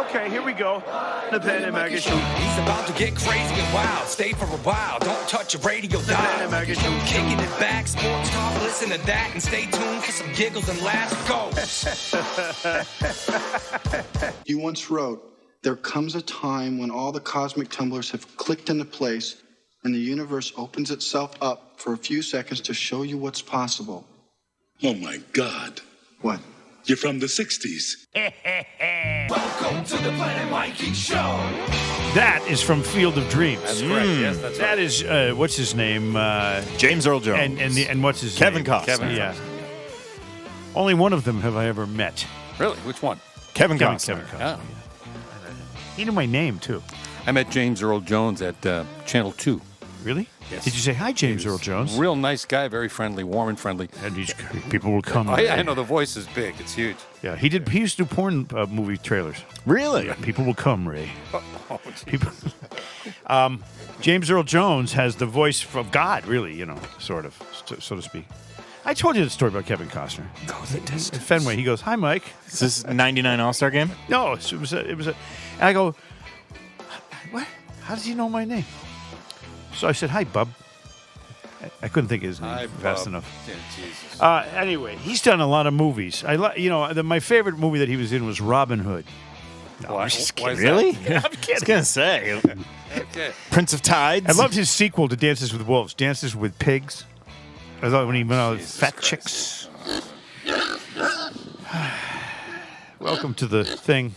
Okay, here we go. The Pen and Mikey Show. He's about to get crazy and wild. Stay for a while. Don't touch your radio dial. The Pen and Mikey Show. Kicking it back. Sports talk. Listen to that and stay tuned for some giggles and laughs. Go. You once wrote, "There comes a time when all the cosmic tumblers have clicked into place and the universe opens itself up for a few seconds to show you what's possible." Oh, my God. What? You're from the 60s. Welcome to the Planet Mikey Show. That is from Field of Dreams. That's correct. Yes, that's That right. is, what's his name? James Earl Jones. And what's his Kevin name? Costner. Kevin Yeah. Only one of them have I ever met. Really? Which one? Kevin Kevin Costner. Costner. Oh. He knew my name, too. I met James Earl Jones at Channel 2. Really? Yes. Did you say, hi, James Earl Jones? Real nice guy, very friendly, warm and friendly. And these people will come. I know the voice is big. It's huge. Yeah, he used to do porn movie trailers. Really? Yeah, people will come, Ray. Oh, People. James Earl Jones has the voice of God, really, sort of, so to speak. I told you the story about Kevin Costner. At Fenway, he goes, "Hi, Mike." Is this 99 All-Star game? No, it was a. And I go, "What? How does he know my name?" So I said, "Hi, Bub." I couldn't think of his name Hi, fast Bob. enough. Yeah, Jesus. Anyway, he's done a lot of movies. My favorite movie that he was in was Robin Hood. No, Why- I'm just why kidding. is that? Really? I'm I was kidding. going to say. Okay. Prince of Tides. I loved his sequel to Dances with Wolves, Dances with Pigs. I thought when he went out with Jesus fat Christ. chicks. Welcome to the thing.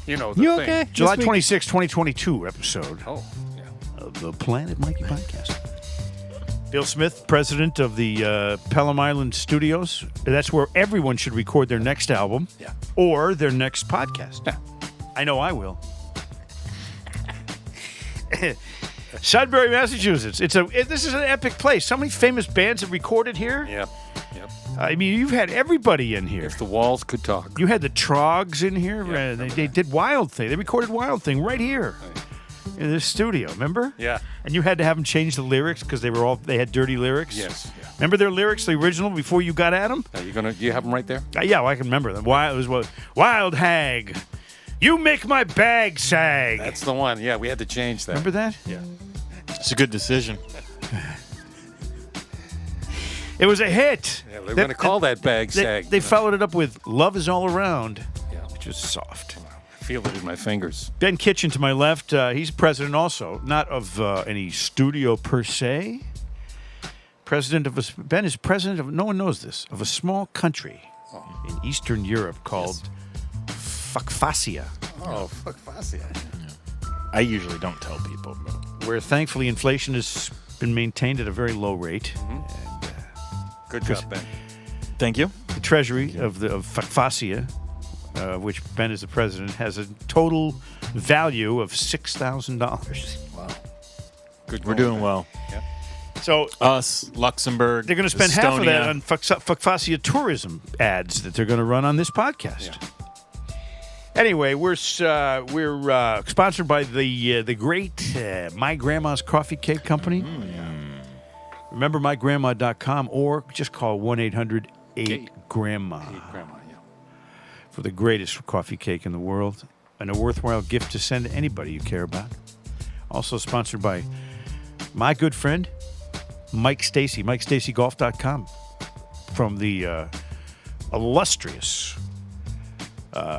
You know the You thing. okay? July This week- 26, 2022 episode Oh, yeah. of the Planet Mikey podcast. Bill Smith, president of the Pelham Island Studios. That's where everyone should record their next album Yeah. or their next podcast. Yeah. I know I will. Sudbury, Massachusetts. This is an epic place. So many famous bands have recorded here. Yep. Yep. I mean, you've had everybody in here. If the walls could talk. You had the Trogs in here. Yeah, They did Wild Thing. They recorded Wild Thing right here in this studio. Remember? Yeah. And you had to have them change the lyrics because they had dirty lyrics. Yes. Yeah. Remember their lyrics, the original, before you got at them? Are you gonna? Do you have them right there? Yeah, well, I can remember them. It was Wild Hag. You make my bag sag. That's the one. Yeah, we had to change that. Remember that? Yeah. It's a good decision. It was a hit. Yeah, they're going to call that bag sag. They followed it up with Love is All Around, Yeah. which is soft. I feel it in my fingers. Ben Kitchen to my left, he's president also, not of any studio per se. Ben is president of, no one knows this, of a small country in Eastern Europe called Fakfasia, Oh, fuck, Fassia. I usually don't tell people. But where thankfully inflation has been maintained at a very low rate. Good job, Ben. thank you. The treasury of Fakfasia, which Ben is the president, has a total value of $6,000. Wow. Good. We're going, doing Ben. well. Yeah. So Us, Luxembourg, they're going to spend half of that Estonia. on Fakfasia tourism ads that they're going to run on this podcast. Yeah. Anyway, we're sponsored by the great My Grandma's Coffee Cake Company. Remember mygrandma.com or just call 1-800-8-GRANDMA Grandma, yeah. for the greatest coffee cake in the world and a worthwhile gift to send to anybody you care about. Also sponsored by my good friend Mike Stacy, MikeStacyGolf.com from the illustrious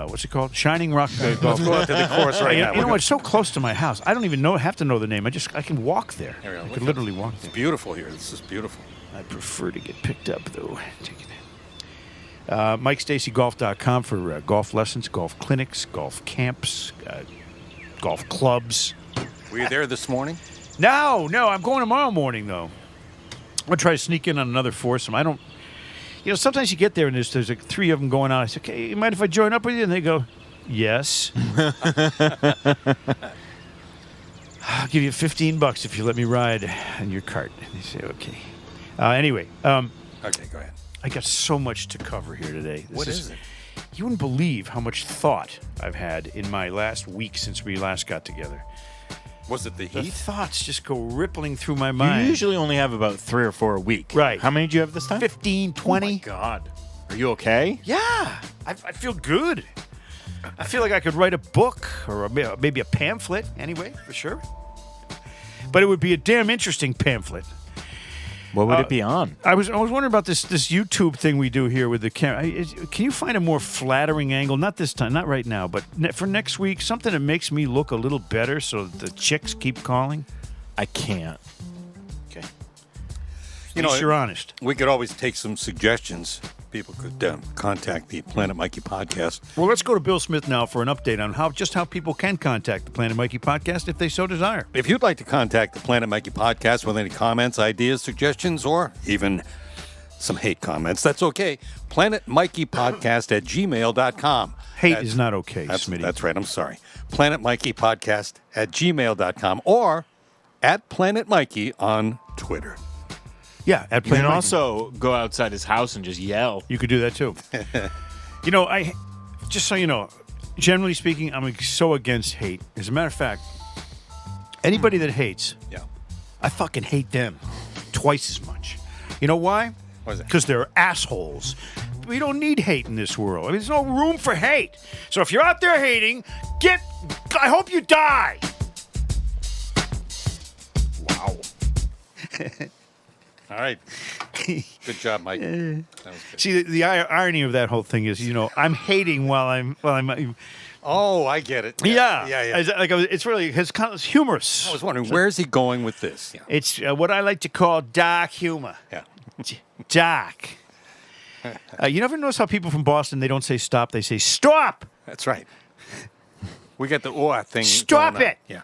what's it called? Shining Rock Golf Let's go out to the course right now. You know, it's so close to my house. I don't even have to know the name. I can walk there. Here we go. I Look could at literally walk there. It's beautiful here. This is beautiful. I prefer to get picked up, though. Take it. MikeStacyGolf.com for golf lessons, golf clinics, golf camps, golf clubs. Were you there this morning? No, I'm going tomorrow morning, though. I'm going to try to sneak in on another foursome. I don't... sometimes you get there and there's like three of them going on. I say, okay, you mind if I join up with you? And they go, yes. I'll give you $15 if you let me ride in your cart. And they say, okay. Anyway, Okay, go ahead. I got so much to cover here today. What is it? You wouldn't believe how much thought I've had in my last week since we last got together. Was it the The heat? thoughts just go rippling through my You mind. usually only have about 3 or 4 a week. Right. How many do you have this time? 15, Oh 20. my God. Are you okay? Yeah, I feel good. I feel like I could write a book or maybe a pamphlet, anyway, for sure. But it would be a damn interesting pamphlet. What would it be on? I was wondering about this YouTube thing we do here with the camera. Can you find a more flattering angle? Not this time, not right now, but for next week, something that makes me look a little better so that the chicks keep calling? I can't. Okay. You know, you're honest. We could always take some suggestions. People could contact the Planet Mikey podcast. Well, let's go to Bill Smith now for an update on how people can contact the Planet Mikey podcast if they so desire. If you'd like to contact the Planet Mikey podcast with any comments, ideas, suggestions, or even some hate comments, that's okay. PlanetMikeyPodcast@gmail.com. Hate is not okay, That's Smitty. That's right. I'm sorry. PlanetMikeyPodcast@gmail.com or at Planet Mikey on Twitter. Yeah, at You Planet can Mikey. also go outside his house and just yell. You could do that too. I just so you know, generally speaking, I'm so against hate. As a matter of fact, anybody that hates, Yeah. I fucking hate them twice as much. You know why? Why is that? Because they're assholes. We don't need hate in this world. I mean, there's no room for hate. So if you're out there hating, I hope you die. Wow. All right. Good job, Mike. That was good. See, the irony of that whole thing is, I'm hating while I'm. Oh, I get it. Yeah. Yeah. It's really it's kind of humorous. I was wondering, where's he going with this? Yeah. It's what I like to call dark humor. Yeah. Dark. You never notice how people from Boston, they don't say stop, they say stop. That's right. We got the thing. Stop going on. it. Yeah.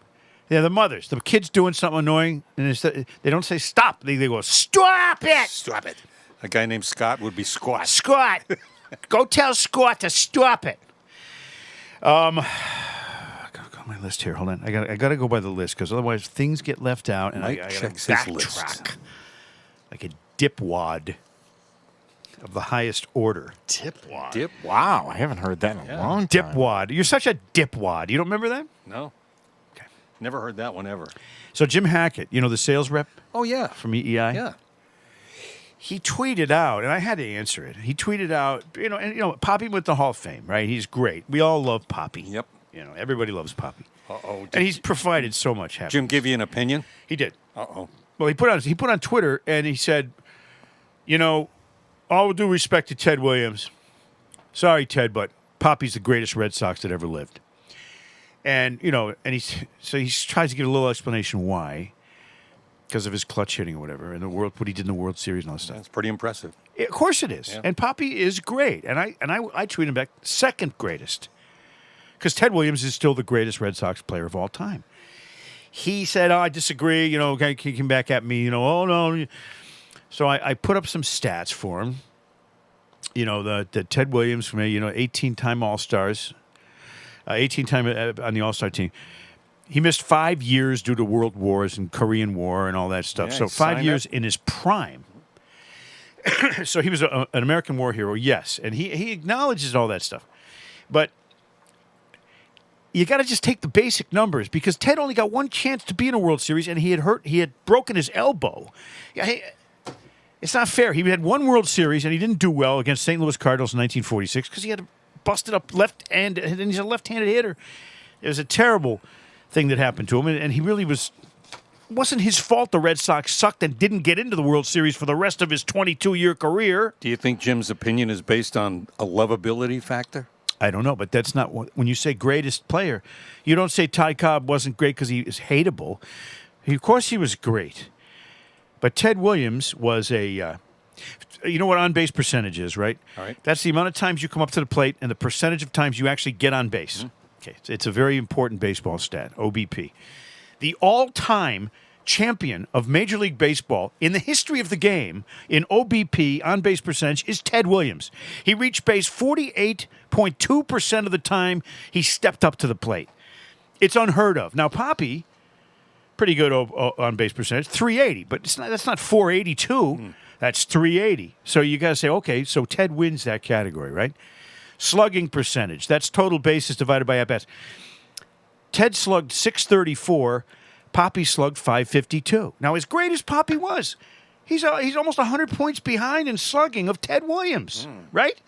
Yeah, the mothers, the kids doing something annoying, and they don't say stop. They go, stop it. Stop it. A guy named Scott would be Squat. Scott, go tell Scott to stop it. I gotta go on my list here. Hold on. I gotta go by the list because otherwise things get left out, and I Mike gotta checks his backtrack list. like a dipwad of the highest order. Dipwad. Wow, I haven't heard that in a long time. Dipwad. You're such a dipwad. You don't remember that? No. Okay. Never heard that one ever. So Jim Hackett, the sales rep Oh, yeah. from EEI. Yeah. He tweeted out, and I had to answer it. He tweeted out, Poppy went to Hall of Fame, right? He's great. We all love Poppy. Yep. Everybody loves Poppy. Uh-oh. And he's provided so much happiness. Jim give you an opinion? He did. Uh-oh. Well, he put on Twitter, and he said, all due respect to Ted Williams, sorry, Ted, but Poppy's the greatest Red Sox that ever lived. And, and he tries to give a little explanation why, because of his clutch hitting or whatever, and what he did in the World Series and all that stuff. That's pretty impressive. Of course it is. Yeah. And Poppy is great. And I tweeted him back, second greatest. Because Ted Williams is still the greatest Red Sox player of all time. He said, I disagree. He came back at me, oh, no. So I put up some stats for him. The Ted Williams from 18-time All-Stars, 18-time on the All-Star team. He missed 5 years due to World Wars and Korean War and all that stuff. Yeah, so he 5 signed years up. in his prime. So he was an American war hero, yes. And he acknowledges all that stuff. But you got to just take the basic numbers because Ted only got one chance to be in a World Series, and he had broken his elbow. It's not fair. He had one World Series, and he didn't do well against St. Louis Cardinals in 1946 because he had a busted up left hand, and he's a left-handed hitter. It was a terrible thing that happened to him, and he really wasn't his fault the Red Sox sucked and didn't get into the World Series for the rest of his 22-year career. Do you think Jim's opinion is based on a lovability factor? I don't know, but that's not when you say greatest player, you don't say Ty Cobb wasn't great because he is hateable. Of course he was great. But Ted Williams was you know what on-base percentage is, right? All right. That's the amount of times you come up to the plate and the percentage of times you actually get on base. Mm-hmm. Okay, it's a very important baseball stat, OBP. The all-time champion of Major League Baseball in the history of the game in OBP, on-base percentage, is Ted Williams. He reached base 48.2% of the time he stepped up to the plate. It's unheard of. Now, Poppy, pretty good on-base percentage, 380, but that's not 482. That's 380. So you got to say, okay, so Ted wins that category, right? Slugging percentage, that's total bases divided by at-bats. Ted slugged 634. Poppy slugged 552. Now, as great as Poppy was, he's almost 100 points behind in slugging of Ted Williams, right?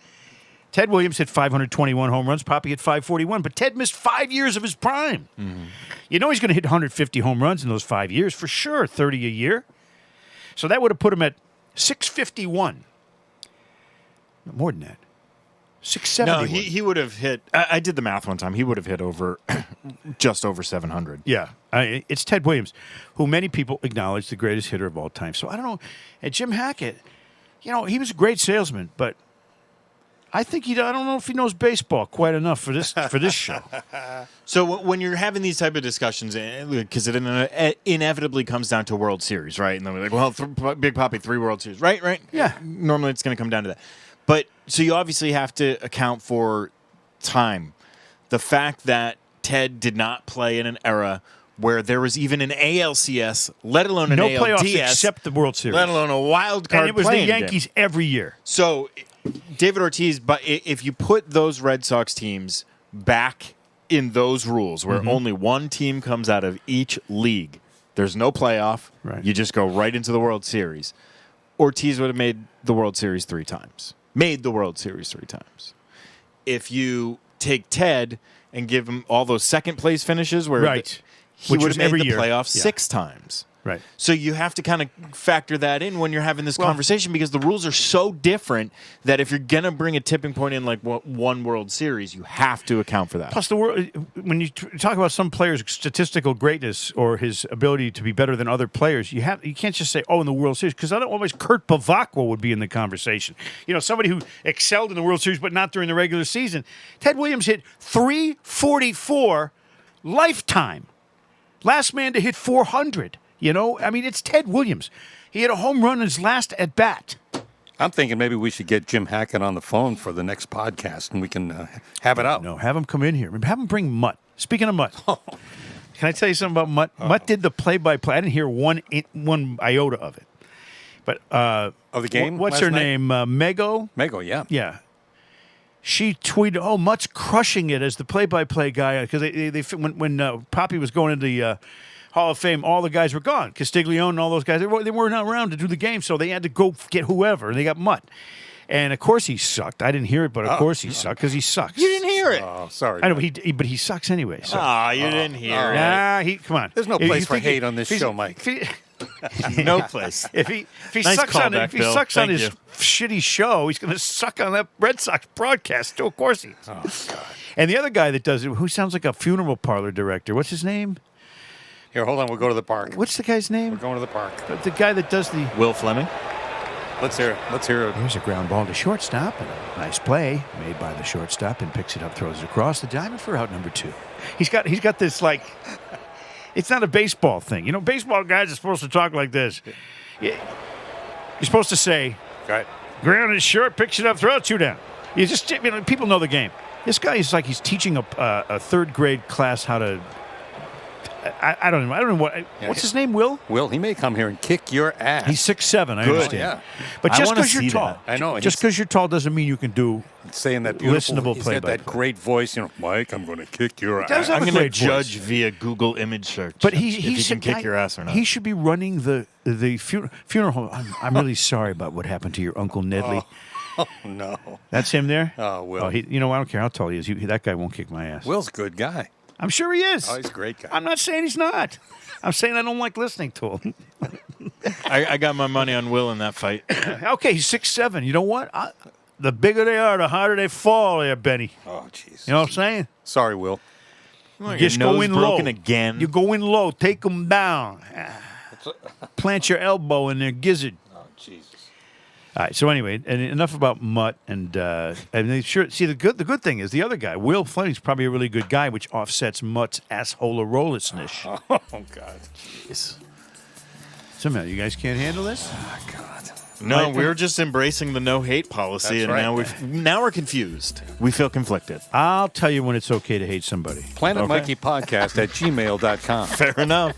Ted Williams hit 521 home runs. Poppy hit 541. But Ted missed 5 years of his prime. You know he's going to hit 150 home runs in those 5 years for sure, 30 a year. So that would have put him at 651. More than that. 671. No, he would have hit. I did the math one time. He would have hit over, just over 700. Yeah, it's Ted Williams, who many people acknowledge the greatest hitter of all time. So I don't know. And Jim Hackett, he was a great salesman, but I think I don't know if he knows baseball quite enough for this show. So when you're having these type of discussions, because it inevitably comes down to World Series, right? And then we're like, well, Big Poppy, 3 World Series, right? Yeah. Normally it's going to come down to that. But so you obviously have to account for time. The fact that Ted did not play in an era where there was even an ALCS, let alone an No ALDS, playoffs except the World Series. let alone a wild card. And it was the playing game. Yankees every year. So David Ortiz, but if you put those Red Sox teams back in those rules where only one team comes out of each league, there's no playoff. Right. You just go right into the World Series. Ortiz would have made the World Series 3 times. If you take Ted and give him all those second place finishes where Right. he Which would was have made every the year. playoffs Yeah. 6 times. Right. So you have to kind of factor that in when you're having this conversation because the rules are so different that if you're going to bring a tipping point in like one World Series, you have to account for that. Plus, when you talk about some players' statistical greatness or his ability to be better than other players, you can't just say, "Oh, in the World Series," because otherwise Kurt Bavacqua would be in the conversation. Somebody who excelled in the World Series but not during the regular season. Ted Williams hit 344 lifetime. Last man to hit 400. It's Ted Williams. He had a home run in his last at bat. I'm thinking maybe we should get Jim Hackett on the phone for the next podcast, and we can have it out. No, have him come in here. Have him bring Mutt. Speaking of Mutt, can I tell you something about Mutt? Mutt did the play-by-play. I didn't hear one iota of it. But Of the game what's last her night? name? Mego? Mego, yeah. Yeah. She tweeted, "Oh, Mutt's crushing it as the play-by-play guy." Because when Poppy was going into the Hall of Fame, all the guys were gone. Castiglioke and all those guys, they weren't around to do the game, so they had to go get whoever, and they got Mutt. And, of course, he sucked. I didn't hear it, but of course he sucked because he sucks. You didn't hear it. Oh, sorry. I know, but he sucks anyway. So. You didn't hear it. Nah, come on. There's no You place for think hate on this if show, Mike. No place. If he Nice sucks on callback, if he Bill. sucks on Thank his you. shitty show, he's going to suck on that Red Sox broadcast too. Of course he is. Oh, God. And the other guy that does it, who sounds like a funeral parlor director, what's his name? Here, hold on. We'll go to the park. What's the guy's We're name? going to the park. The guy that does the. Will Fleming. Let's hear it. Here's a ground ball to shortstop, and a nice play made by the shortstop, and picks it up, throws it across the diamond for out number 2. He's got this like. It's not a baseball thing, Baseball guys are supposed to talk like this. You're supposed to say, Right. "Ground is short, picks it up, throw it 2 down." You just people know the game. This guy is like he's teaching a third grade class how to. I don't know what. What's his name? Will? Will, he may come here and kick your ass. He's 6'7". I Good. understand. Yeah. But I just wanna because you're see tall, that. I know. Just because you're tall doesn't mean you can do. saying that beautiful, listenable he's got that play-by-play. great voice. Mike, I'm going to kick your does ass. have I'm a going to great judge voice. via Google image search. But if he's he can a kick guy- your ass or not. He should be running the funeral home. I'm really sorry about what happened to your Uncle Nedley. Oh, no. That's him there. Oh, Will. I don't care how tall he is. That guy won't kick my ass. Will's a good guy. I'm sure he is. Oh, he's a great guy. I'm not saying he's not. I'm saying I don't like listening to him. I got my money on Will in that fight. Okay, he's 6'7". You know what? The bigger they are, the harder they fall there, Benny. Oh, jeez. You know what I'm saying? Sorry, Will. Just Your go nose in broken low. again. You go in low. Take them down. Plant your elbow in their gizzard. Oh, Jesus. All right. So anyway, and enough about Mutt and they sure. See, the good thing is the other guy, Will Fleming's probably a really good guy, which offsets Mutt's asshole-rollousness. Oh, God. Jeez. Somehow you guys can't handle this. Oh, God. No, we're just embracing the no hate policy, That's and right. now we're confused. We feel conflicted. I'll tell you when it's okay to hate somebody. Planet Mikey Podcast at gmail.com. Fair enough.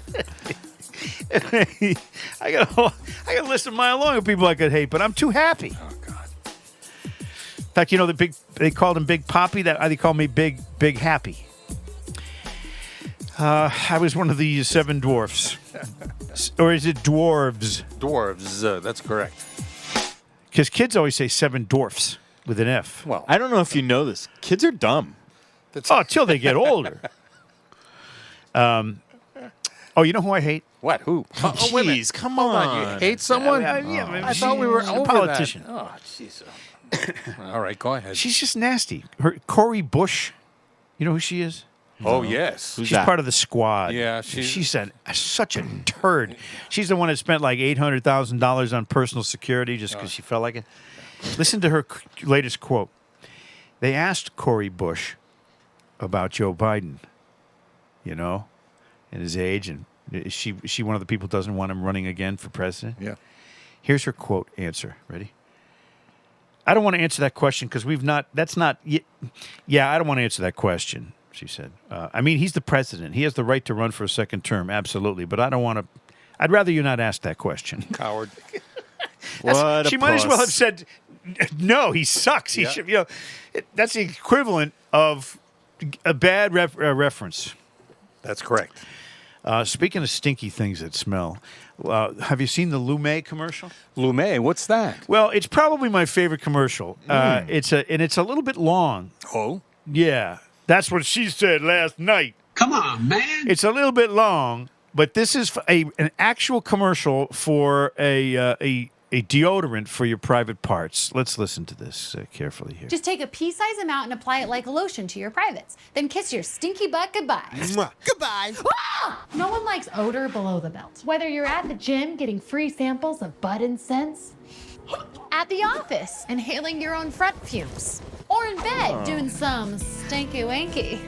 I got a list of mile long of people I could hate, but I'm too happy. Oh, God. In fact, they called him Big Poppy. They called me Big Happy. I was one of the 7 dwarfs. Or is it dwarves? Dwarves. That's correct. Because kids always say 7 dwarfs. with an F. Well, I don't know if you know this. Kids are dumb. Oh, till they get older. Oh, you know who I hate? what? Who? Oh, wait a minute. Jeez, come Hold on. You hate someone? I thought we were she's a over politician. that. Oh, jeez. All right, go ahead. She's just nasty. Corey Bush. You know who she is? Oh, yes. Who's She's that? part of the squad. Yeah, she's such a turd. She's the one that spent like $800,000 on personal security just because she felt like it. Listen to her latest quote. They asked Corey Bush about Joe Biden, and his age, and is she one of the people who doesn't want him running again for president? Yeah. Here's her quote answer. Ready? I don't want to answer that question because I don't want to answer that question, she said. I mean, he's the president. He has the right to run for a second term, absolutely. But I don't want to. I'd rather you not ask that question. Coward. What a She might as well have puss. said, no, he sucks. He Yeah. should, that's the equivalent of a bad reference. That's correct. Speaking of stinky things that smell, have you seen the Lumay commercial? Lumay, what's that? Well, it's probably my favorite commercial. It's a little bit long. Oh? Yeah, that's what she said last night. Come on, man. It's a little bit long, but this is an actual commercial for a deodorant for your private parts. Let's listen to this carefully here. Just take a pea-sized amount and apply it like lotion to your privates. Then kiss your stinky butt goodbye. Goodbye. Ah! No one likes odor below the belt. Whether you're at the gym getting free samples of butt incense, at the office inhaling your own front fumes, or in bed doing some stinky-winky.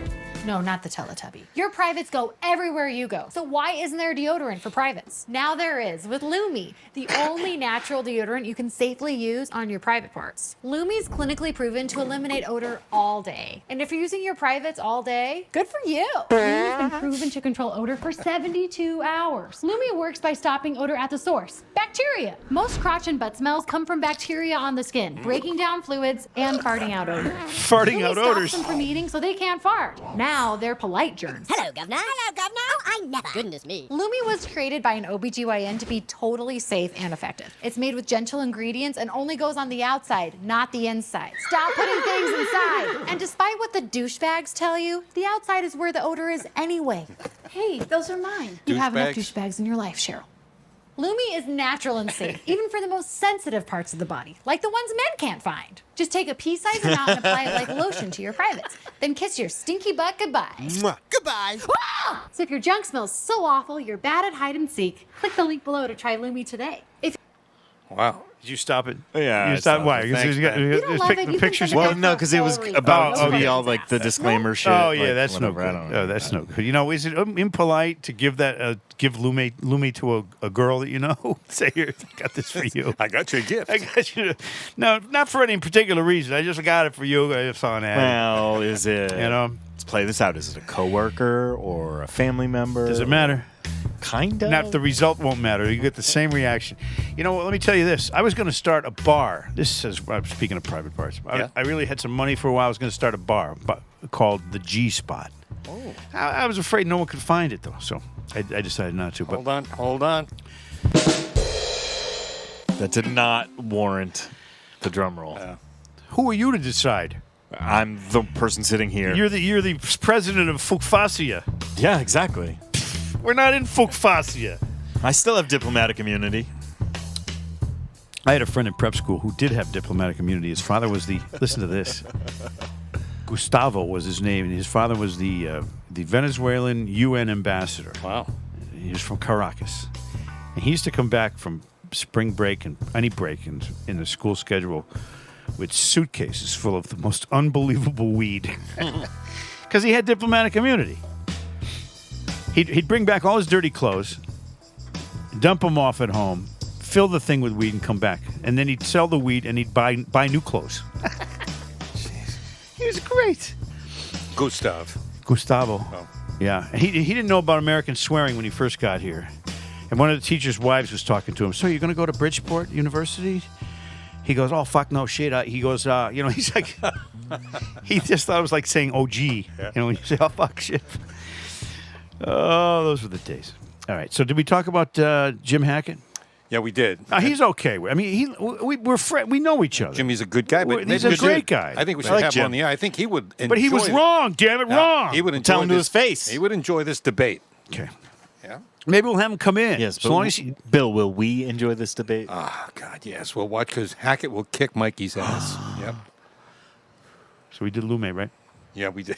No, not the Teletubby. Your privates go everywhere you go. So why isn't there deodorant for privates? Now there is with Lumay, the only natural deodorant you can safely use on your private parts. Lumy's clinically proven to eliminate odor all day. And if you're using your privates all day, good for you. Lumy's been proven to control odor for 72 hours. Lumay works by stopping odor at the source, bacteria. Most crotch and butt smells come from bacteria on the skin, breaking down fluids and farting out odor. Farting out Lumay odors. stops them from eating so they can't fart. Now they're polite germs. Hello, Governor. Hello, Governor. Oh, I never. Goodness me. Lumay was created by an OBGYN to be totally safe and effective. It's made with gentle ingredients and only goes on the outside, not the inside. Stop putting things inside. And despite what the douchebags tell you, the outside is where the odor is anyway. Hey, those are mine. You have enough Douchebags? douchebags in your life, Cheryl. Lumay is natural and safe, even for the most sensitive parts of the body, like the ones men can't find. Just take a pea-sized amount and apply it like lotion to your privates. Then kiss your stinky butt goodbye. Goodbye. Ah! So if your junk smells so awful, you're bad at hide and seek, click the link below to try Lumay today. If Wow. Did you stop it? Yeah, You I stopped. stopped Why? it. Because Thanks, you got man. you don't love it, the you pictures. can Well, send no, it because it was for about Oh, to be okay. all like the disclaimer shit. Oh yeah, like, that's no whatever, good. I don't know. Oh, that's no good. Is it impolite to give Lumay to a girl that you know? Say here, I got this for you. I got you a gift. I got you. No, not for any particular reason. I just got it for you. I saw an ad. Well, is it? Let's play this out. Is it a coworker or a family member? Does it matter? Kind of. Not the result won't matter. You get the same reaction. You know what? Let me tell you this. I was going to start a bar. This says, I'm speaking of private parts. Yeah. I really had some money for a while. I was going to start a bar called the G Spot. Oh. I was afraid no one could find it, though. So I decided not to. But Hold on. That did not warrant the drum roll. who are you to decide? I'm the person sitting here. You're the president of Fukfasia. Yeah, exactly. We're not in Fukfasia. I still have diplomatic immunity. I had a friend in prep school who did have diplomatic immunity. His father was listen to this. Gustavo was his name, and his father was the Venezuelan UN ambassador. Wow. He was from Caracas. And he used to come back from spring break and any break in the school schedule with suitcases full of the most unbelievable weed. Because he had diplomatic immunity. He'd bring back all his dirty clothes, dump them off at home, fill the thing with weed and come back. And then he'd sell the weed and he'd buy new clothes. He was great. Gustavo. Oh. Yeah. He didn't know about American swearing when he first got here. And one of the teacher's wives was talking to him. So you're going to go to Bridgeport University? He goes, oh, fuck no shit. He goes, he's like, he just thought it was like saying OG. Yeah. When you say, oh, fuck shit. Oh, those were the days. All right. So did we talk about Jim Hackett? Yeah, we did. Now, he's okay. I mean, we're friends. We know each other. Jimmy's a good guy. But He's maybe a we should- great guy. I think we should like have him on Jim. the air. I think he would enjoy But he was wrong. Damn it, wrong. He would enjoy Tell him to this- his face. He would enjoy this debate. Okay. Yeah. Maybe we'll have him come in. Yes, As but long as he, Bill, will we enjoy this debate? Oh, God, yes. We'll watch because Hackett will kick Mikey's ass. Yep. So we did Lumay, right? Yeah, we did.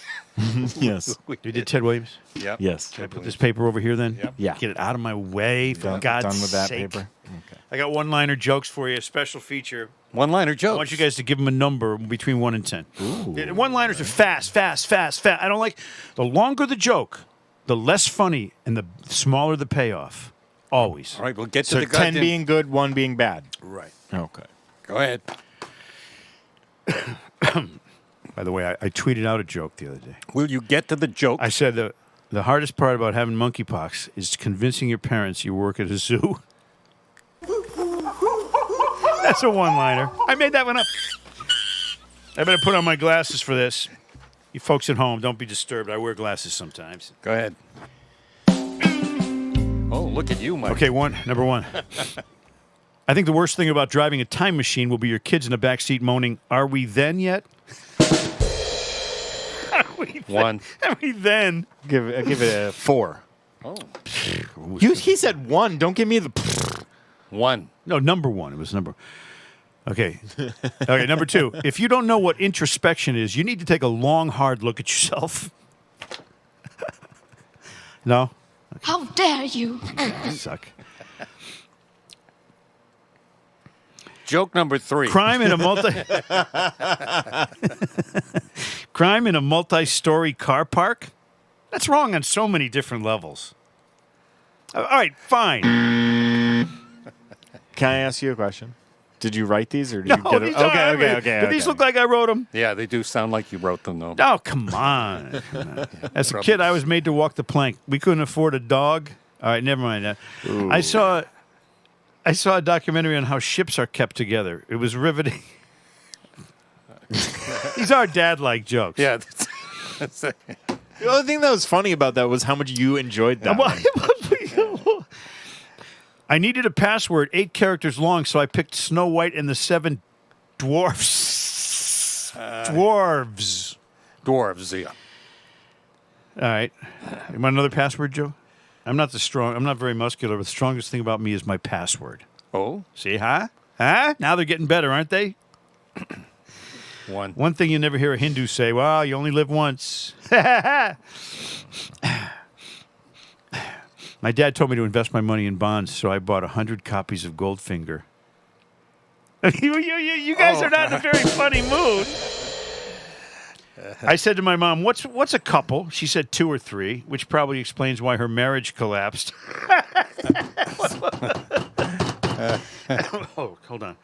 Yes. We did Ted Williams. Yep. Yes. Can I put this paper over here then? Yep. Yeah. Get it out of my way, for Done, God's done with that sake. paper. Okay. I got one-liner jokes for you, a special feature. One-liner jokes. I want you guys to give them a number between 1 and 10. Yeah, one-liners are fast. I don't like... The longer the joke, the less funny, and the smaller the payoff. Always. All right, we'll get to So the 10 goddamn... being good, 1 being bad. Right. Okay. Go ahead. By the way, I tweeted out a joke the other day. Will you get to the joke? I said the hardest part about having monkeypox is convincing your parents you work at a zoo. That's a one-liner. I made that one up. I better put on my glasses for this. You folks at home, don't be disturbed. I wear glasses sometimes. Go ahead. Oh, look at you, Mike. Okay, number one. I think the worst thing about driving a time machine will be your kids in the back seat moaning, "Are we then yet?" One. Are we then? Give it a 4. Oh. He said 1. Don't give me the... One. No, number one. It was number. Okay. Okay, number 2. If you don't know what introspection is, you need to take a long, hard look at yourself. No? How dare you? You suck. Joke number 3. Crime in a multi-story car park? That's wrong on so many different levels. All right, fine. Can I ask you a question? Did you write these or did you No, get these it? are Okay. unwritten. Do these look like I wrote them? Yeah, they do sound like you wrote them, though. Oh, come on. As a kid, I was made to walk the plank. We couldn't afford a dog. All right, never mind. I saw a documentary on how ships are kept together. It was riveting. These are dad-like jokes. Yeah. The only thing that was funny about that was how much you enjoyed that one. I needed a password 8 characters long, so I picked Snow White and the 7 dwarfs. Dwarves. Dwarves, yeah. All right. You want another password, Joe? I'm not very muscular, but the strongest thing about me is my password. Oh? See, huh? Huh? Now they're getting better, aren't they? One. One thing you never hear a Hindu say, well, you only live once. My dad told me to invest my money in bonds, so I bought 100 copies of Goldfinger. You guys are not in a very funny mood. I said to my mom, what's a couple? She said 2 or 3, which probably explains why her marriage collapsed. Oh, hold on.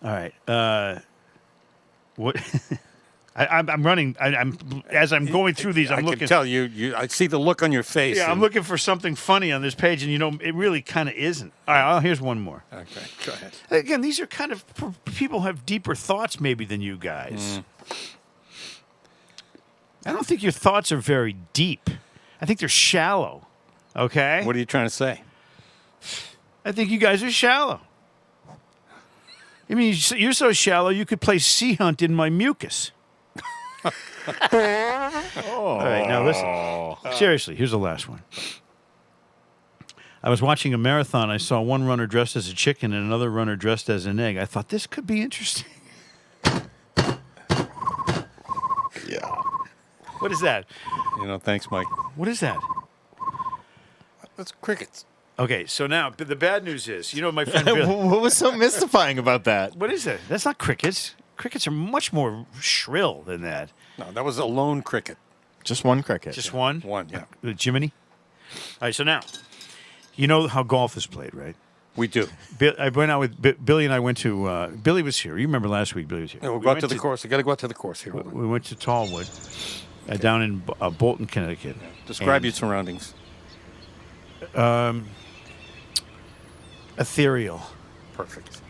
All right. What? I'm running. I'm as I'm going through these. I'm looking. I can tell you. I see the look on your face. Yeah, I'm looking for something funny on this page, and it really kind of isn't. All right, here's one more. Okay, go ahead. Again, these are kind of people have deeper thoughts maybe than you guys. I don't think your thoughts are very deep. I think they're shallow. Okay. What are you trying to say? I think you guys are shallow. I mean, you're so shallow you could play sea hunt in my mucus. All right, now listen. Seriously, here's the last one. I was watching a marathon. I saw one runner dressed as a chicken and another runner dressed as an egg. I thought this could be interesting. Yeah. What is that? Thanks, Mike. What is that? That's crickets. Okay, so now the bad news is, my friend Bill. What was so mystifying about that? What is it? That's not crickets. Crickets are much more shrill than that. No, that was a lone cricket. Just one cricket. Just one? One, yeah. Jiminy? All right, so now, you know how golf is played, right? We do. I went out with Billy and I went to, Billy was here. You remember last week Billy was here. Yeah, we'll go out to the course. I got to go out to the course here. We went to Tallwood down in Bolton, Connecticut. Describe your surroundings. Ethereal. Perfect.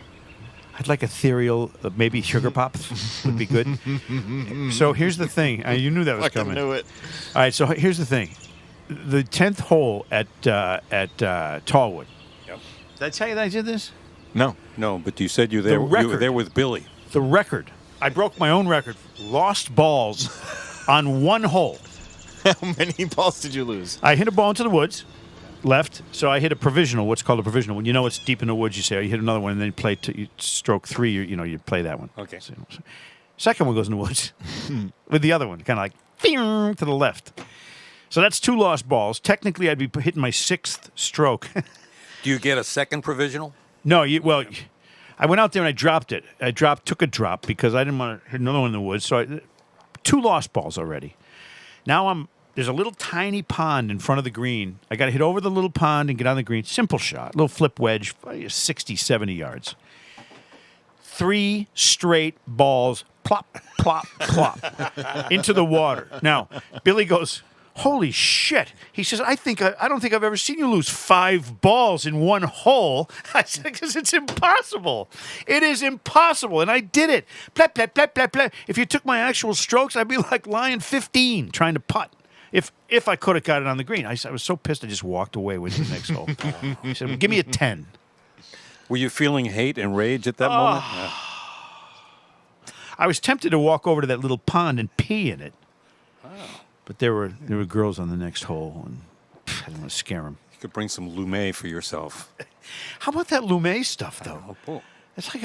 I'd like ethereal, maybe sugar pops would be good. So here's the thing. You knew that was coming. I knew it. All right, so here's the thing. the 10th hole at Tallwood. Yep. Did I tell you that I did this? No. No, but you said you were record. there with Billy. The record. I broke my own record. Lost balls on one hole. How many balls did you lose? I hit a ball into the woods, left. So I hit a provisional. What's called a provisional. When you know it's deep in the woods, you say, oh, you hit another one, and then you play you stroke 3. You play that one. Okay. So, second one goes in the woods with the other one, kind of like to the left. So that's 2 lost balls. Technically, I'd be hitting my 6th stroke. Do you get a second provisional? No, I went out there and I dropped it. Took a drop because I didn't want to hit another one in the woods. So 2 lost balls already. Now there's a little tiny pond in front of the green. I got to hit over the little pond and get on the green. Simple shot, little flip wedge, 60, 70 yards. 3 straight balls, plop, plop, plop, into the water. Now, Billy goes, holy shit. He says, I don't think I've ever seen you lose 5 balls in one hole. I said, because it's impossible. It is impossible. And I did it. Plap, plap, plap, plap, plap. If you took my actual strokes, I'd be like lying 15 trying to putt. If I could have got it on the green. I was so pissed I just walked away with the next hole. He said, well, give me a 10. Were you feeling hate and rage at that moment? I was tempted to walk over to that little pond and pee in it. But there were girls on the next hole, and I didn't want to scare them. You could bring some Lumay for yourself. How about that Lumay stuff, though? It's like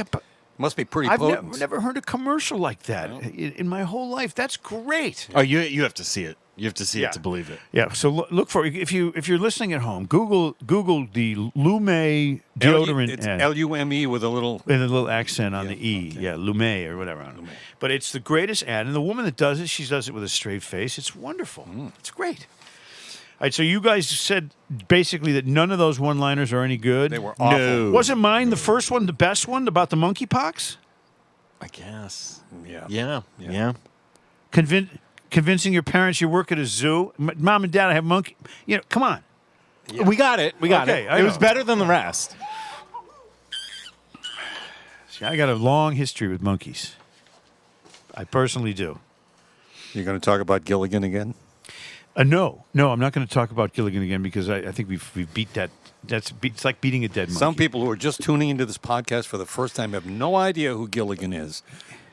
must be pretty I've potent. never heard a commercial like that in my whole life. That's great. Oh, you have to see it. You have to see it to believe it. Yeah. So look for if you're listening at home, Google the Lumay deodorant. It's Lume with a little accent on the E. Okay. Yeah, Lumay or whatever. Lumay. But it's the greatest ad, and the woman that does it, she does it with a straight face. It's wonderful. It's great. All right, so you guys said basically that none of those one-liners are any good. They were awful. No. Wasn't mine the first one, the best one about the monkeypox? I guess. Yeah. Convincing your parents you work at a zoo. Mom and Dad, I have monkey. Come on. Yeah. We got it. It was better than the rest. See, I got a long history with monkeys. I personally do. You're going to talk about Gilligan again? No, I'm not going to talk about Gilligan again because I think we've beat that. It's like beating a dead monkey. Some people who are just tuning into this podcast for the first time have no idea who Gilligan is.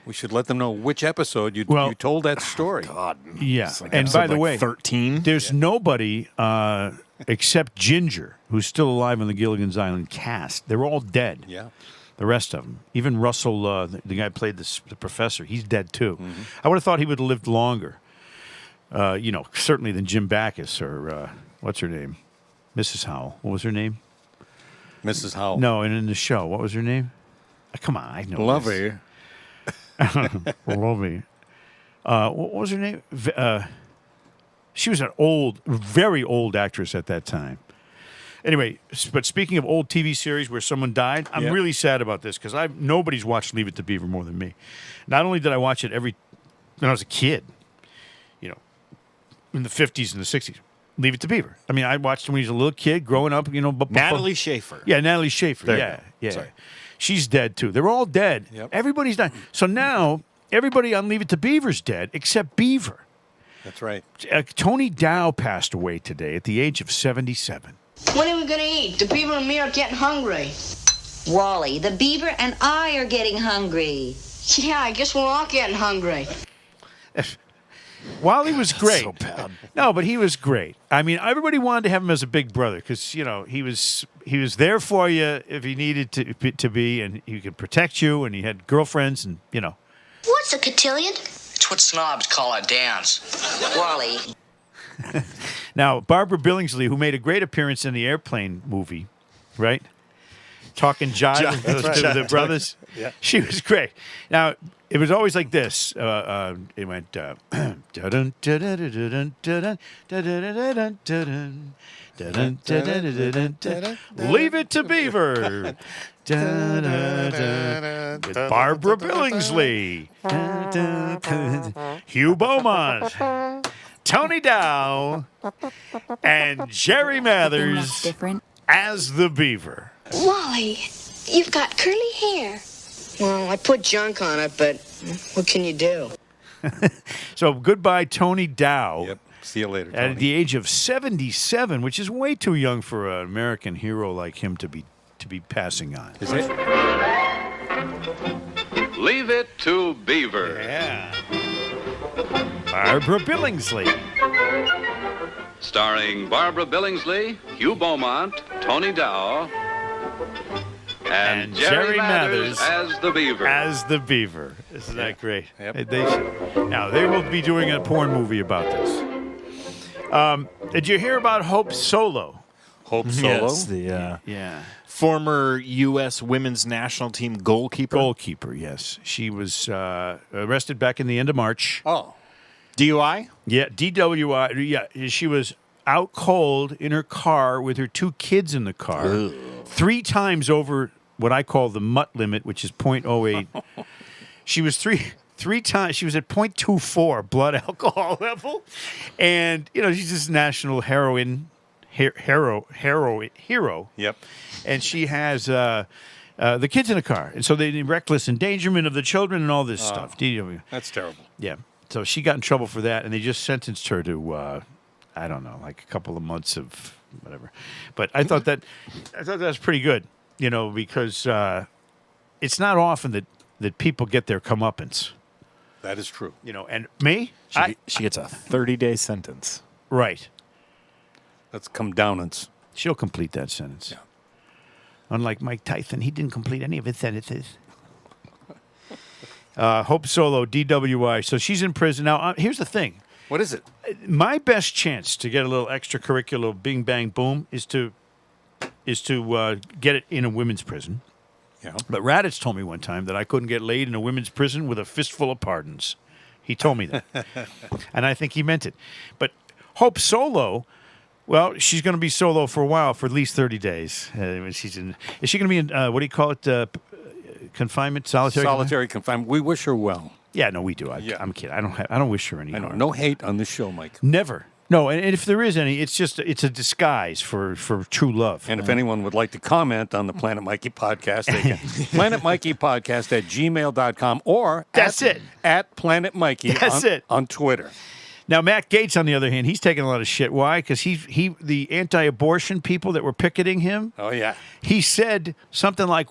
We should let them know which episode you told that story. God. Yeah. Like and by the way, 13. There's nobody except Ginger who's still alive on the Gilligan's Island cast. They're all dead. Yeah. The rest of them. Even Russell, the guy who played the professor, he's dead too. Mm-hmm. I would have thought he would have lived longer. Certainly than Jim Backus or what's her name? Mrs. Howell. What was her name? Mrs. Howell. No, and in the show, what was her name? Come on, I know. Lovey. Lovey. What was her name? She was an very old actress at that time. Anyway, but speaking of old TV series where someone died, I'm really sad about this because nobody's watched Leave It to Beaver more than me. Not only did I watch it when I was a kid, in the 50s and the 60s. Leave It to Beaver. I mean, I watched him when he was a little kid growing up, Natalie Schaefer. Yeah, Natalie Schaefer. Yeah. Sorry. She's dead, too. They're all dead. Yep. Everybody's dying. So now, everybody on Leave It to Beaver's dead except Beaver. That's right. Tony Dow passed away today at the age of 77. When are we going to eat? The Beaver and me are getting hungry. Wally, the Beaver and I are getting hungry. Yeah, I guess we're all getting hungry. Wally was great. So bad. No, but he was great. I mean, everybody wanted to have him as a big brother because he was there for you if he needed to be, and he could protect you, and he had girlfriends, and What's a cotillion? It's what snobs call a dance. Wally. Now, Barbara Billingsley, who made a great appearance in the Airplane movie, right? Talking jive to the brothers. Yeah. She was great. Now, it was always like this. It went. Leave It to Beaver. With Barbara Billingsley. Hugh Beaumont. Tony Dow. And Jerry Mathers Different. as the Beaver. Wally, you've got curly hair. Well, I put junk on it, but what can you do? So goodbye, Tony Dow. Yep. See you later, Tony. At the age of 77, which is way too young for an American hero like him to be passing on. Is it? Leave it to Beaver. Yeah. Barbara Billingsley. Starring Barbara Billingsley, Hugh Beaumont, Tony Dow, and Jerry Mathers as the Beaver. As the Beaver. Isn't that great? Yep. Now, they will be doing a porn movie about this. Did you hear about Hope Solo? Hope Solo? Yes, the yeah. former U.S. women's national team goalkeeper. Goalkeeper, yes. She was arrested back in the end of March. Oh. DUI? Yeah, DWI. Yeah, she was out cold in her car with her 2 kids in the car. Ugh. 3 times over what I call the mutt limit, which is 0.08. She was three times. She was at 0.24 blood alcohol level, and she's this national hero. Yep. And she has the kids in the car, and so they reckless endangerment of the children and all this stuff. That's terrible. Yeah. So she got in trouble for that, and they just sentenced her to I don't know, like a couple of months of whatever. But I thought that was pretty good, because it's not often that people get their comeuppance. That is true. And me, she gets a 30-day sentence. Right. That's come downance. She'll complete that sentence. Yeah. Unlike Mike Tyson, he didn't complete any of his sentences. Hope Solo, DWI. So she's in prison. Now, here's the thing. What is it? My best chance to get a little extracurricular bing, bang, boom is to get it in a women's prison. Yeah. But Raditz told me one time that I couldn't get laid in a women's prison with a fistful of pardons. He told me that. And I think he meant it. But Hope Solo, well, she's going to be solo for a while, for at least 30 days. Is she going to be in, what do you call it, confinement? Solitary confinement. We wish her well. Yeah, no, we do. I'm kidding. I don't wish her any harm. I know. No hate on this show, Mike. Never. No, and if there is any, it's a disguise for true love. And if anyone would like to comment on the Planet Mikey podcast, they can planetmikeypodcast@gmail.com or at Planet Mikey on Twitter. Now, Matt Gaetz, on the other hand, he's taking a lot of shit. Why? Because the anti-abortion people that were picketing him. Oh, yeah. He said something like,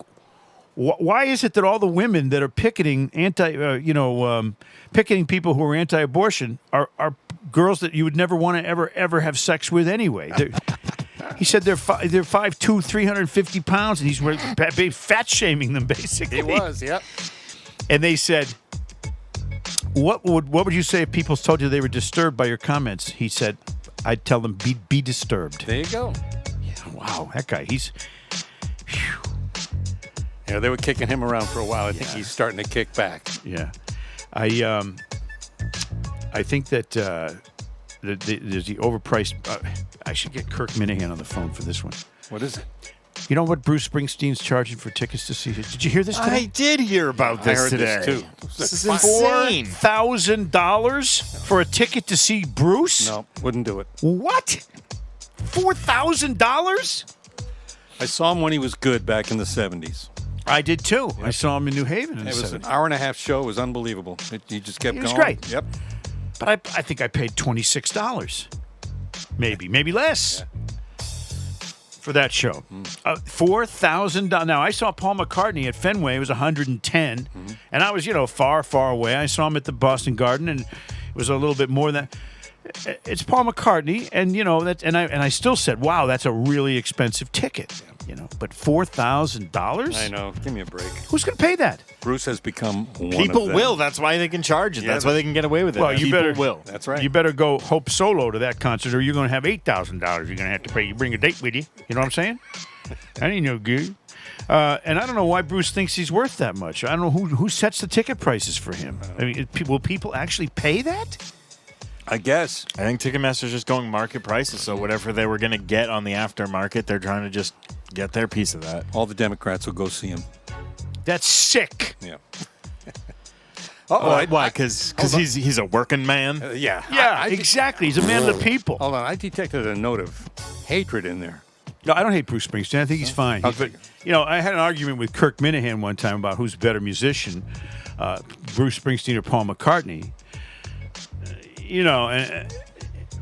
why is it that all the women that are picketing picketing people who are anti-abortion are girls that you would never want to ever have sex with anyway? He said they're 5'2", 350 pounds, and he's fat shaming them basically. He was, yep. And they said, what would you say if people told you they were disturbed by your comments? He said, I'd tell them be disturbed. There you go. Yeah, wow, that guy, he's. Whew. Yeah, they were kicking him around for a while. I think he's starting to kick back. Yeah, I think that there's the overpriced. I should get Kirk Minahan on the phone for this one. What is it? You know what Bruce Springsteen's charging for tickets to see? Did you hear this today? I did hear about this I heard today. This too. This is insane. $4,000 for a ticket to see Bruce? No, wouldn't do it. What? $4,000? I saw him when he was good back in the 70s. I did too. Yep. I saw him in New Haven. It was an hour-and-a-half show. It was unbelievable. He just kept going. It was great. Yep. But I think I paid $26. Maybe less. Yeah. For that show. $4,000. Now, I saw Paul McCartney at Fenway. It was $110. Mm-hmm. And I was, far, far away. I saw him at the Boston Garden, and it was a little bit more than that. It's Paul McCartney, and I still said, wow, that's a really expensive ticket. But $4,000? I know. Give me a break. Who's going to pay that? Bruce has become one People of them. will. That's why they can charge it. Yeah, that's why they can get away with it. Well, you better will. That's right. You better go Hope Solo to that concert, or you're going to have $8,000. You're going to have to pay. You bring a date with you. You know what I'm saying? That ain't no good. And I don't know why Bruce thinks he's worth that much. I don't know who sets the ticket prices for him. I mean, will people actually pay that? I guess. I think Ticketmaster's just going market prices, so whatever they were going to get on the aftermarket, they're trying to just get their piece of that. All the Democrats will go see him. That's sick. Yeah. Why? Because he's a working man? Yeah. Yeah, exactly. He's a man of the people. Hold on. I detected a note of hatred in there. No, I don't hate Bruce Springsteen. I think he's fine. But, I had an argument with Kirk Minahan one time about who's a better musician, Bruce Springsteen or Paul McCartney.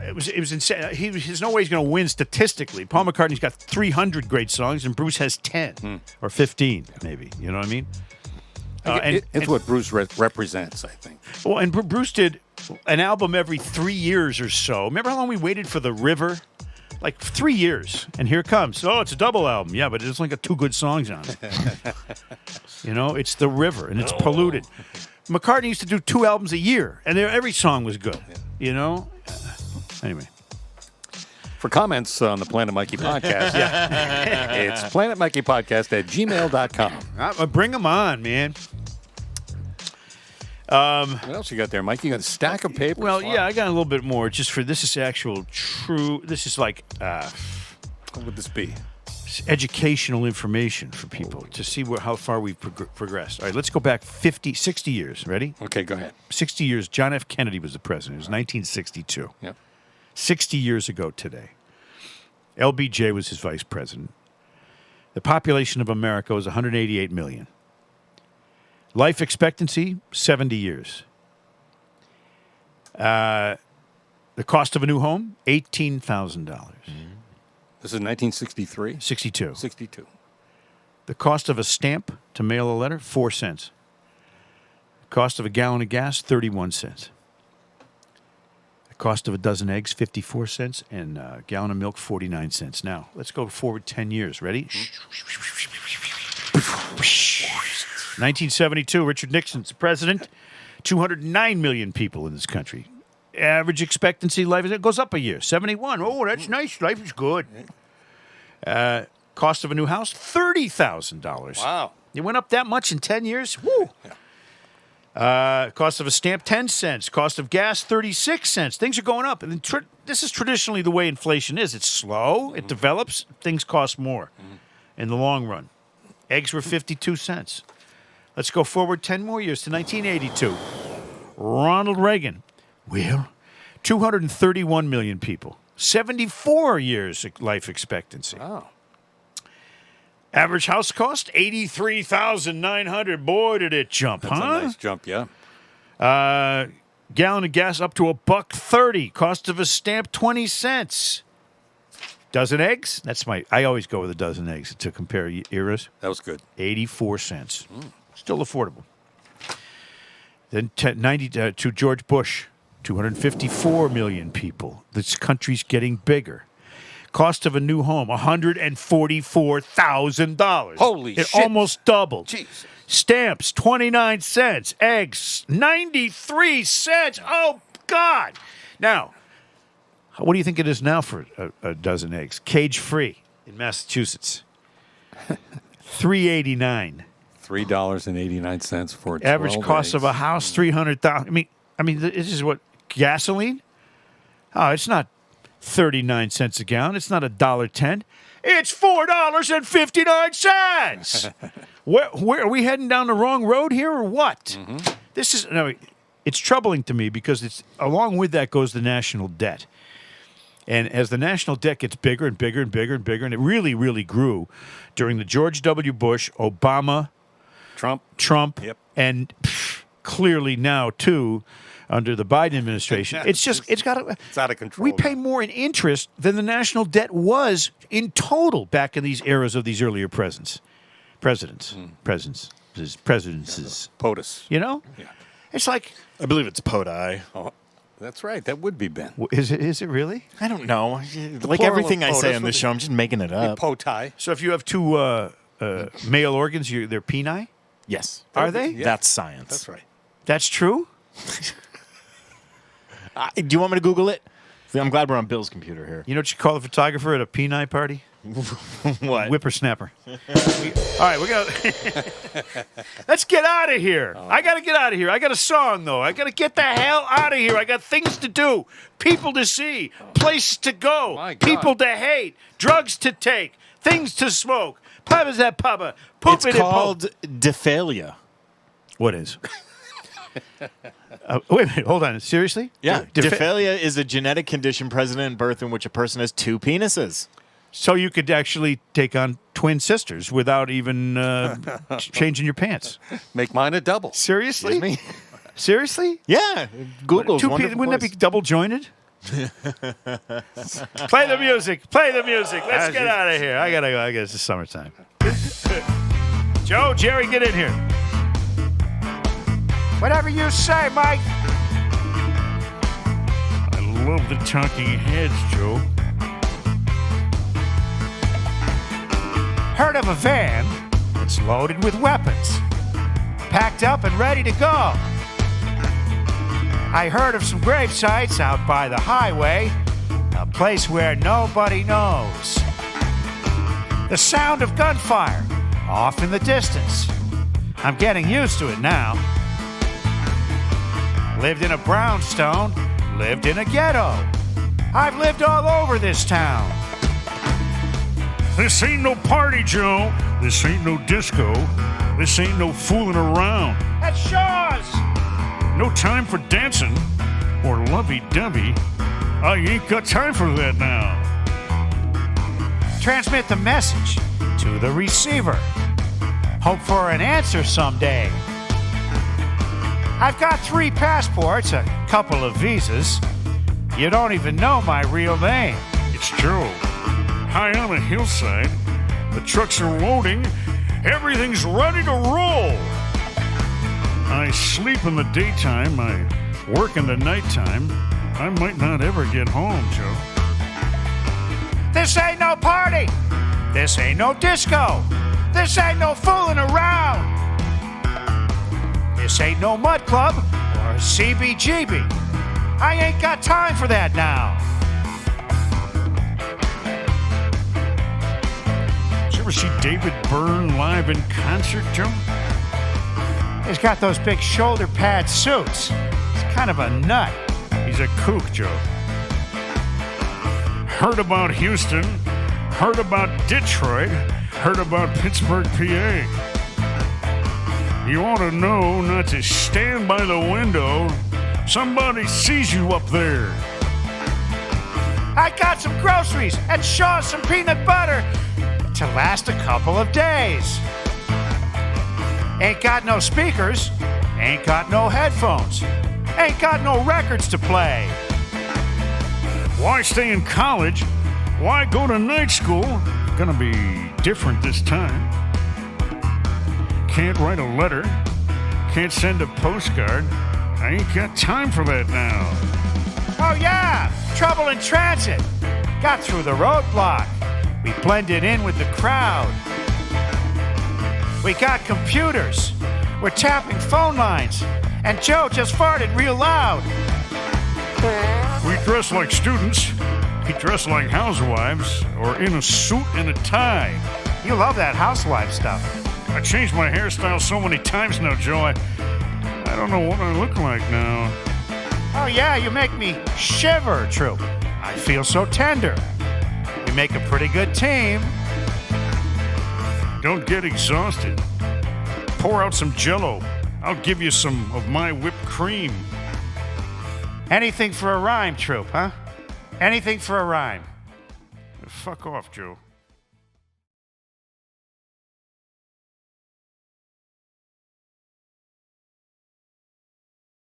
It was insane. There's no way he's going to win statistically. Paul McCartney's got 300 great songs, and Bruce has 10 or 15, maybe. You know what I mean? It's what Bruce represents, I think. Well, and Bruce did an album every 3 years or so. Remember how long we waited for The River? Like 3 years, and here it comes. Oh, it's a double album. Yeah, but it's only got 2 good songs on it. It's The River, and it's polluted. McCartney used to do 2 albums a year, and every song was good. Anyway. For comments on the Planet Mikey podcast, it's planetmikeypodcast@gmail.com. Bring them on, man. What else you got there, Mike? You got a stack of papers? Well, yeah, I got a little bit more. Just for this is actual true. This is like what would this be? Educational information for people to see how far we've progressed. All right, let's go back 60 years. Ready? Okay, go ahead. 60 years. John F. Kennedy was the president. It was 1962. Yep. 60 years ago today. LBJ was his vice president. The population of America was 188 million. Life expectancy, 70 years. The cost of a new home, $18,000. This is 1963? 62. 62. The cost of a stamp to mail a letter, 4 cents. The cost of a gallon of gas, 31 cents. The cost of a dozen eggs, 54 cents. And a gallon of milk, 49 cents. Now, let's go forward 10 years. Ready? 1972, Richard Nixon's president. 209 million people in this country. Average expectancy life it goes up a year. 71. Oh, that's nice. Life is good. Cost of a new house, $30,000. Wow. It went up that much in 10 years? Woo. Cost of a stamp, 10 cents. Cost of gas, 36 cents. Things are going up. And this is traditionally the way inflation is. It's slow. It develops. Things cost more in the long run. Eggs were 52 cents. Let's go forward 10 more years to 1982. Ronald Reagan. Well, 231 million people. 74 years life expectancy. Wow. Average house cost, $83,900. Boy, did it jump, That's a nice jump, yeah. Gallon of gas up to $1.30. Cost of a stamp, 20 cents. Dozen eggs? I always go with a dozen eggs to compare eras. That was good. 84 cents. Still affordable. Then to George Bush, 254 million people. This country's getting bigger. Cost of a new home, $144,000. Holy shit. It shit. almost doubled. Jeez. Stamps, 29 cents. Eggs, 93 cents. Oh, God. Now, what do you think it is now for a dozen eggs? Cage-free in Massachusetts. $3.89. $3.89 for 12 Average cost eggs. of a house, $300,000. I mean, this is what, gasoline? Oh, it's not 39 cents a gallon. It's not $1.10. It's $4.59. Where are we heading down the wrong road here or what? This is it's troubling to me because it's along with that goes the national debt. And as the national debt gets bigger and bigger and bigger and bigger, and it really, really grew during the George W. Bush, Obama, Trump, yep. and clearly now too under the Biden administration. It's out of control. We pay more in interest than the national debt was in total back in these eras of these earlier presidents. POTUS. You know? Yeah. It's like I believe it's POTI. Oh, that's right. That would be Ben. Is it really? I don't know. Like everything I say on this show, I'm just making it up. POTI. So if you have two male organs, they're peni? Yes. Are they? Yeah. That's science. That's right. That's true? Do you want me to Google it? See, I'm glad we're on Bill's computer here. You know what you call a photographer at a peni party? What? Whippersnapper. All right, we're going to... Let's get out of here. I got to get out of here. I got a song, though. I got to get the hell out of here. I got things to do, people to see, places to go, people to hate, drugs to take, things to smoke. Papa that papa. It's called diphalia. What is? Wait a minute. Hold on. Seriously? Yeah. Diphalia is a genetic condition present in birth in which a person has two penises. So you could actually take on twin sisters without even changing your pants. Make mine a double. Seriously? Seriously? Yeah. Google's wouldn't that be double jointed? Play the music. Play the music. Let's get out of here. I gotta go. I guess it's summertime. Joe, Jerry, get in here. Whatever you say, Mike. I love the talking heads, Joe. Heard of a van that's loaded with weapons, packed up and ready to go. I heard of some grave sites out by the highway, a place where nobody knows. The sound of gunfire off in the distance. I'm getting used to it now. Lived in a brownstone, lived in a ghetto. I've lived all over this town. This ain't no party, Joe. This ain't no disco. This ain't no fooling around. At Shaw's! No time for dancing or lovey-dovey. I ain't got time for that now. Transmit the message to the receiver. Hope for an answer someday. I've got 3 passports, a couple of visas. You don't even know my real name. It's Joe. High on a hillside. The trucks are loading. Everything's ready to roll. I sleep in the daytime. I work in the nighttime. I might not ever get home, Joe. This ain't no party. This ain't no disco. This ain't no fooling around. This ain't no mud club or CBGB. I ain't got time for that now. Did you ever see David Byrne live in concert, Joe? He's got those big shoulder pad suits. He's kind of a nut. He's a kook, Joe. Heard about Houston. Heard about Detroit. Heard about Pittsburgh, PA. You ought to know not to stand by the window. Somebody sees you up there. I got some groceries and Shaw's some peanut butter to last a couple of days. Ain't got no speakers, ain't got no headphones, ain't got no records to play. Why stay in college? Why go to night school? Gonna be different this time. Can't write a letter, can't send a postcard. I ain't got time for that now. Oh yeah, trouble in transit. Got through the roadblock. We blended in with the crowd. We got computers. We're tapping phone lines. And Joe just farted real loud. We dress like students. We dress like housewives or in a suit and a tie. You love that housewife stuff. I changed my hairstyle so many times now, Joe. I don't know what I look like now. Oh yeah, you make me shiver, Troop. I feel so tender. We make a pretty good team. Don't get exhausted. Pour out some Jell-O. I'll give you some of my whipped cream. Anything for a rhyme, Troop, huh? Anything for a rhyme. Fuck off, Joe.